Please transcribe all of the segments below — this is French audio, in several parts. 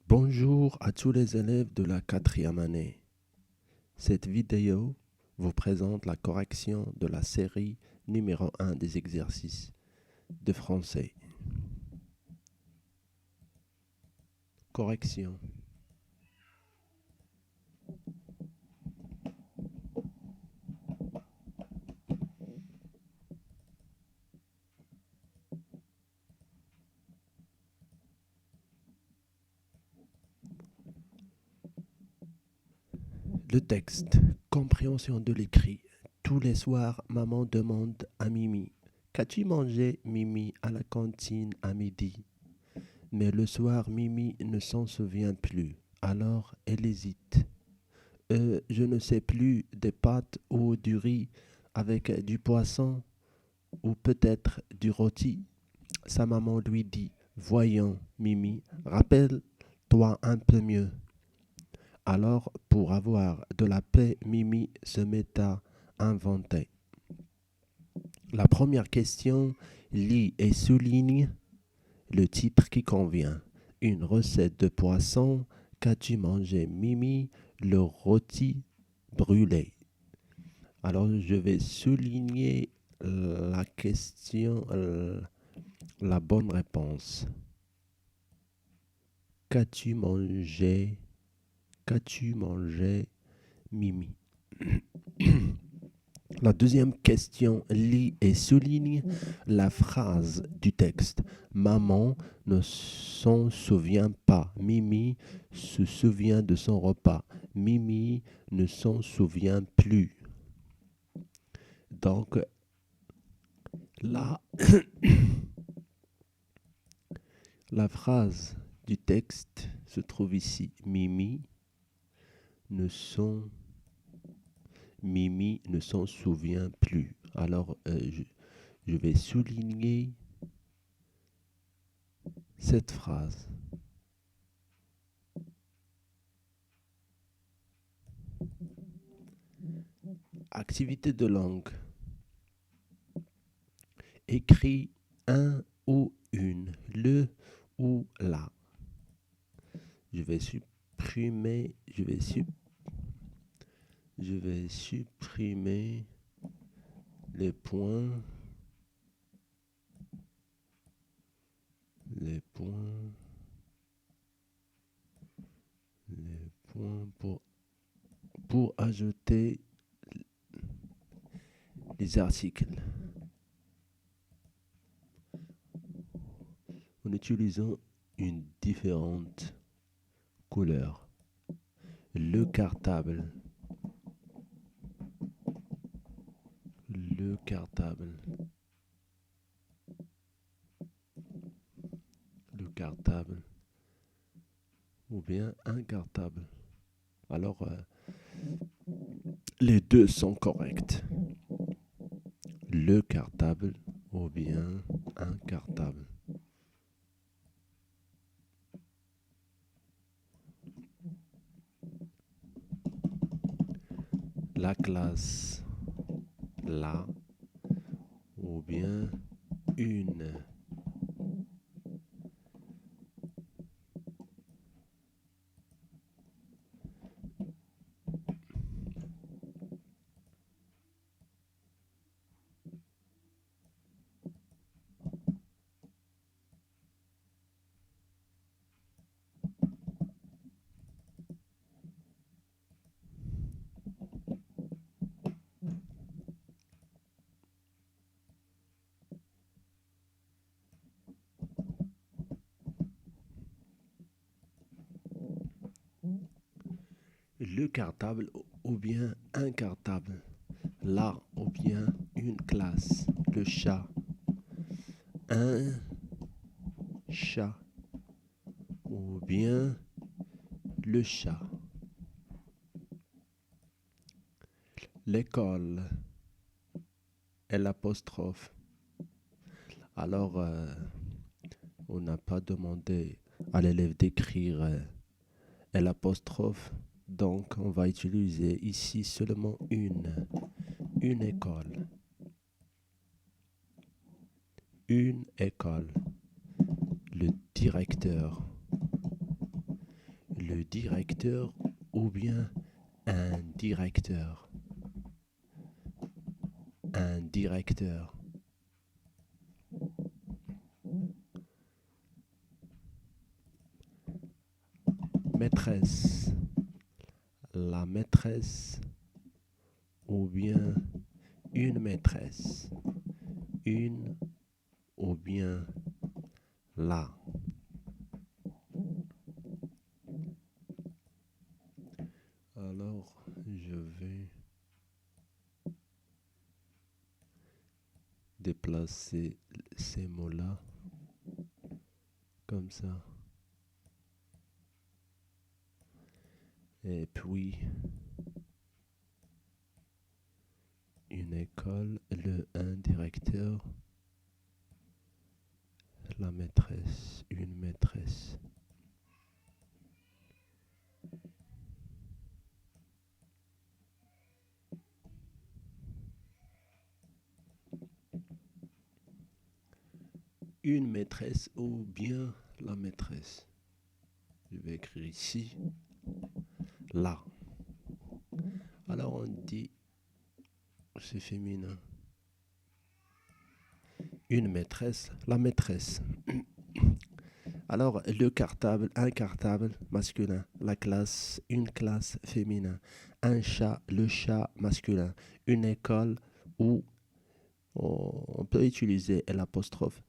Bonjour à tous les élèves de la quatrième année. Cette vidéo vous présente la correction de la série numéro 1 des exercices de français. Correction. Le texte. Compréhension de l'écrit. Tous les soirs, maman demande à Mimi: qu'as-tu mangé, Mimi, à la cantine à midi? Mais le soir, Mimi ne s'en souvient plus. Alors, elle hésite. Je ne sais plus, des pâtes ou du riz avec du poisson ou peut-être du rôti. Sa maman lui dit: voyons, Mimi, rappelle-toi un peu mieux. Alors, pour avoir de la paix, Mimi se met à inventer. La première question: lis et souligne le titre qui convient. Une recette de poisson. Qu'as-tu mangé, Mimi? Le rôti brûlé. Alors, je vais souligner la question, la bonne réponse. Qu'as-tu mangé? Qu'as-tu mangé, Mimi? La deuxième question: lis et souligne la phrase du texte. Maman ne s'en souvient pas. Mimi se souvient de son repas. Mimi ne s'en souvient plus. Donc, là, la phrase du texte se trouve ici. Mimi ne s'en souvient plus. Alors, je vais souligner cette phrase. Activité de langue. Écris un ou une, le ou la. Je vais supprimer les points pour ajouter les articles en utilisant une différente couleur. Le cartable. Le cartable. Le cartable. Ou bien un cartable. Alors, les deux sont corrects. Le cartable ou bien un cartable. La classe, la ou bien une. Le cartable ou bien un cartable. La ou bien une classe. Le chat. Un chat ou bien le chat. L'école est l'apostrophe. Alors, on n'a pas demandé à l'élève d'écrire l'apostrophe. Donc, on va utiliser ici seulement une école. Une école. Le directeur. le directeur ou bien un directeur. Un directeur. Maîtresse. La maîtresse ou bien une maîtresse. Une ou bien la. Alors, je vais déplacer ces mots-là comme ça. Et puis, une école, un directeur, la maîtresse, une maîtresse. Une maîtresse ou bien la maîtresse. Je vais écrire ici, là. Alors on dit, c'est féminin. Une maîtresse, la maîtresse. Alors le cartable, un cartable masculin. La classe, une classe féminin. Un chat, le chat masculin. Une école où on peut utiliser l'apostrophe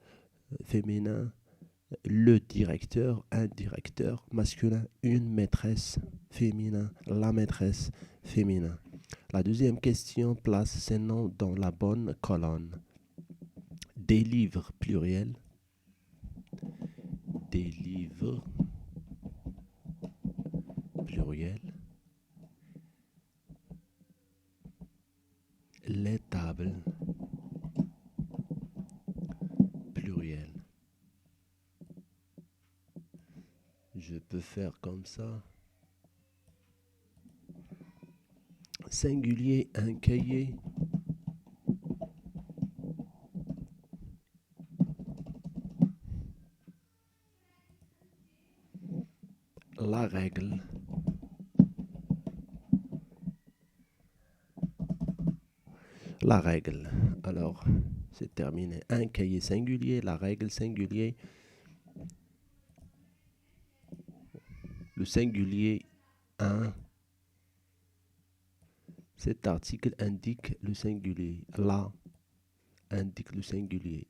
féminin. Le directeur, un directeur masculin, une maîtresse féminin, la maîtresse féminin. La deuxième question place ces noms dans la bonne colonne. Des livres pluriel. Des livres pluriel. Les tables pluriel. Je peux faire comme ça. Singulier, un cahier. La règle. La règle. Alors, c'est terminé. Un cahier singulier, la règle singulier. Le singulier, un. Cet article indique le singulier. La indique le singulier.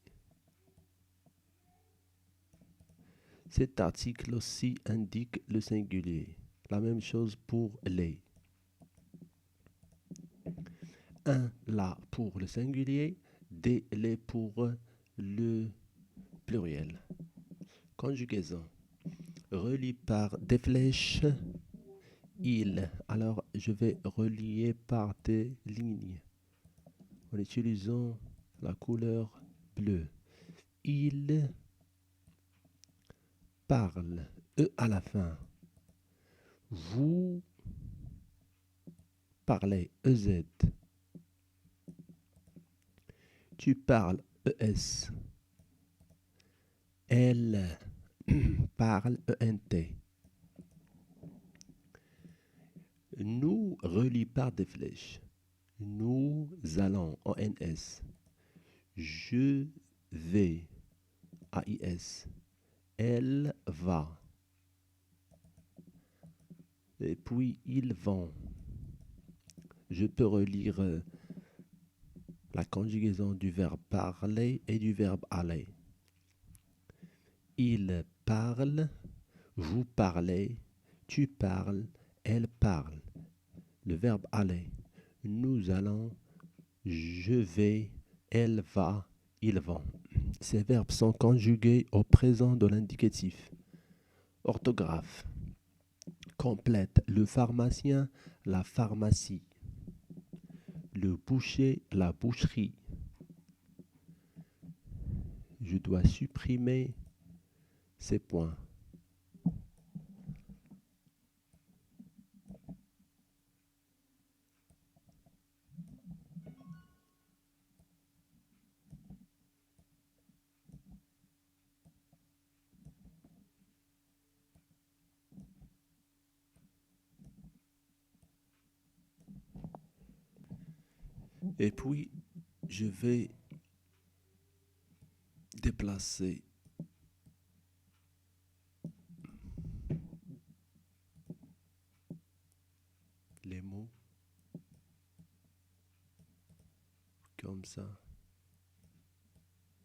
Cet article aussi indique le singulier. La même chose pour les. Un, la pour le singulier, des, les pour le pluriel. Conjugaison. Relie par des flèches. Il. Alors, je vais relier par des lignes en utilisant la couleur bleue. Il parle. E à la fin. Vous parlez. EZ. Tu parles. ES. Elle parle. ENT. Nous relie par des flèches. Nous allons. ONS. Je vais. AIS. Elle va. Et puis ils vont. Je peux relire la conjugaison du verbe parler et du verbe aller. Il parle, vous parlez, tu parles, elle parle. Le verbe aller. Nous allons, je vais, elle va, ils vont. Ces verbes sont conjugués au présent de l'indicatif. Orthographe. Complète. Le pharmacien, la pharmacie. Le boucher, la boucherie. Je dois supprimer ces points. Et puis, je vais déplacer les mots comme ça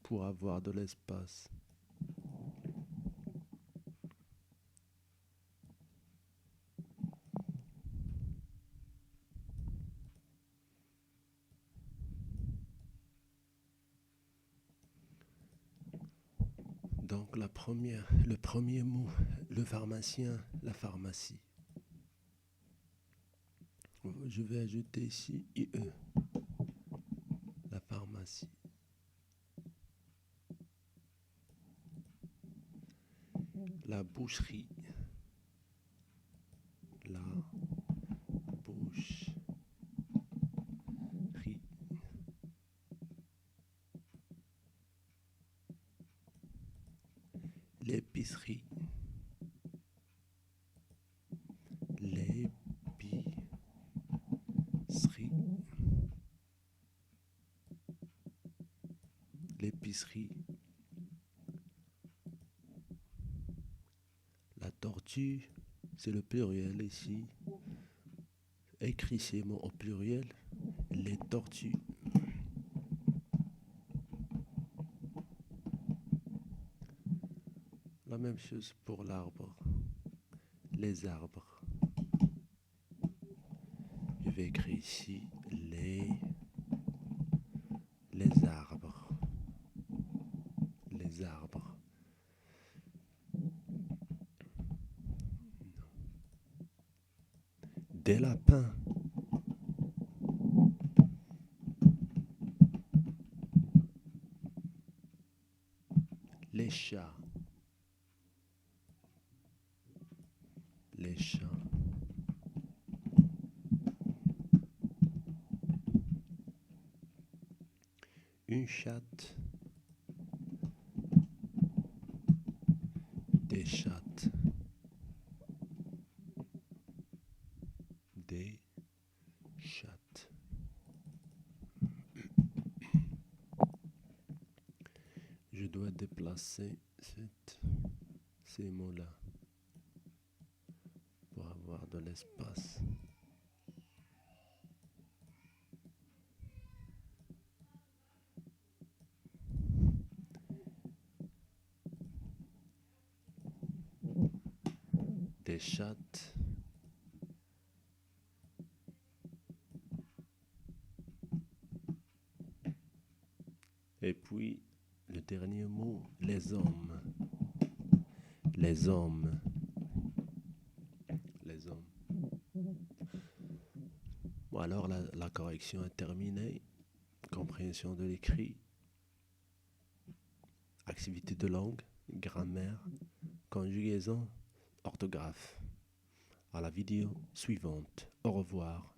pour avoir de l'espace. Donc le premier mot, le pharmacien, la pharmacie. Je vais ajouter ici IE, la pharmacie. La boucherie, la boucherie. L'épicerie, l'épicerie, l'épicerie. La tortue, c'est le pluriel ici. Écrit ces mots au pluriel, les tortues. La même chose pour l'arbre, les arbres. Je vais écrire ici les arbres, les arbres. Des lapins, les chats, les chats. Une chatte, des chattes, des chattes. Je dois déplacer ces mots-là pour avoir de l'espace. Des chattes, et puis le dernier mot, les hommes, les hommes, les hommes. Bon, alors la correction est terminée. Compréhension de l'écrit, activité de langue, grammaire, conjugaison, orthographe. À la vidéo suivante. Au revoir.